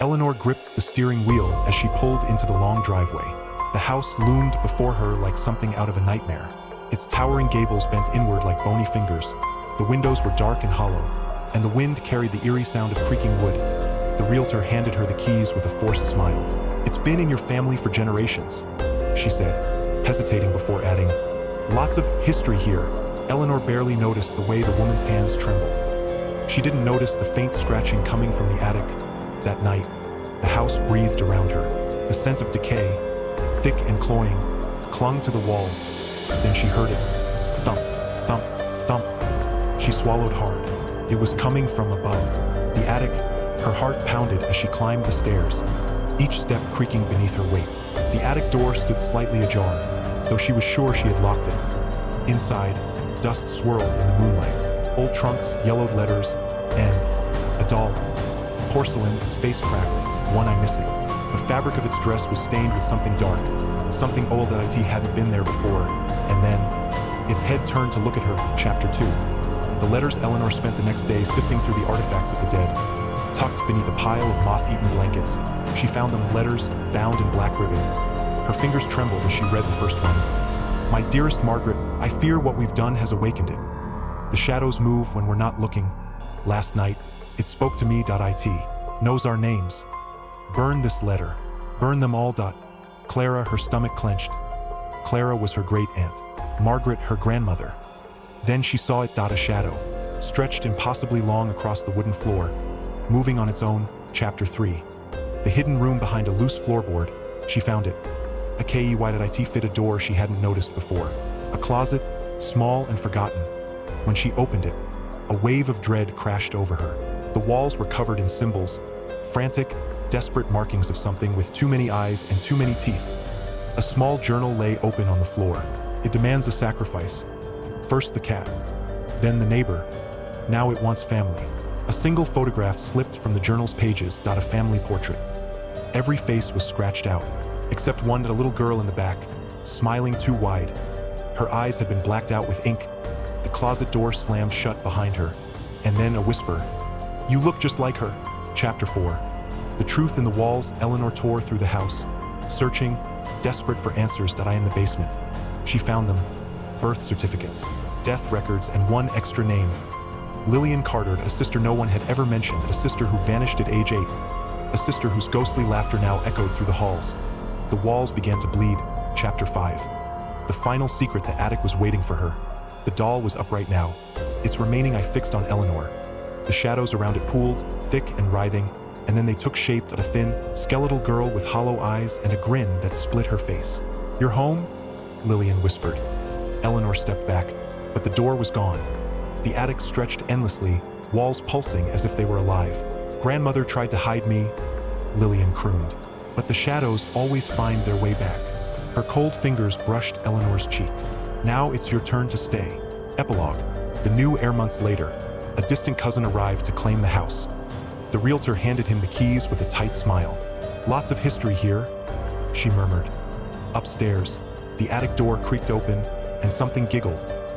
Eleanor gripped the steering wheel as she pulled into the long driveway. The house loomed before her like something out of a nightmare. Its towering gables bent inward like bony fingers. The windows were dark and hollow, and the wind carried the eerie sound of creaking wood. The realtor handed her the keys with a forced smile. "It's been in your family for generations," she said, hesitating before adding, "Lots of history here." Eleanor barely noticed the way the woman's hands trembled. She didn't notice the faint scratching coming from the attic. That night, the house breathed around her. The scent of decay, thick and cloying, clung to the walls. Then she heard it. Thump, thump, thump. She swallowed hard. It was coming from above. The attic, her heart pounded as she climbed the stairs, each step creaking beneath her weight. The attic door stood slightly ajar, though she was sure she had locked it. Inside, dust swirled in the moonlight. Old trunks, yellowed letters, and a doll. Porcelain, its face cracked, one eye missing. The fabric of its dress was stained with something dark, something old that it hadn't been there before. And then, its head turned to look at her. Chapter 2. The letters Eleanor spent the next day sifting through the artifacts of the dead. Tucked beneath a pile of moth-eaten blankets, she found them letters bound in black ribbon. Her fingers trembled as she read the first one. "My dearest Margaret, I fear what we've done has awakened it. The shadows move when we're not looking. Last night, it spoke to me. It knows our names. Burn this letter. Burn them all. Clara," her stomach clenched. Clara was her great-aunt. Margaret, her grandmother. Then she saw it. A shadow, stretched impossibly long across the wooden floor, moving on its own. Chapter 3. The hidden room behind a loose floorboard. She found it. A key fit a door she hadn't noticed before. A closet, small and forgotten. When she opened it, a wave of dread crashed over her. The walls were covered in symbols, frantic, desperate markings of something with too many eyes and too many teeth. A small journal lay open on the floor. It demands a sacrifice. First the cat, then the neighbor. Now it wants family. A single photograph slipped from the journal's pages. A family portrait. Every face was scratched out, except one. A little girl in the back, smiling too wide. Her eyes had been blacked out with ink. The closet door slammed shut behind her, and then a whisper. "You look just like her." Chapter 4. The truth in the walls. Eleanor tore through the house, searching, desperate for answers. In the basement, she found them. Birth certificates, death records, and one extra name. Lillian Carter, a sister no one had ever mentioned, a sister who vanished at age 8, a sister whose ghostly laughter now echoed through the halls. The walls began to bleed. Chapter 5. The final secret. The attic was waiting for her. The doll was upright now, its remaining eye fixed on Eleanor. The shadows around it pooled, thick and writhing, and then they took shape. A thin, skeletal girl with hollow eyes and a grin that split her face. "You're home?" Lillian whispered. Eleanor stepped back, but the door was gone. The attic stretched endlessly, walls pulsing as if they were alive. "Grandmother tried to hide me," Lillian crooned, "but the shadows always find their way back." Her cold fingers brushed Eleanor's cheek. "Now it's your turn to stay." Epilogue. The new air. Months later, a distant cousin arrived to claim the house. The realtor handed him the keys with a tight smile. "Lots of history here," she murmured. Upstairs, the attic door creaked open, and something giggled.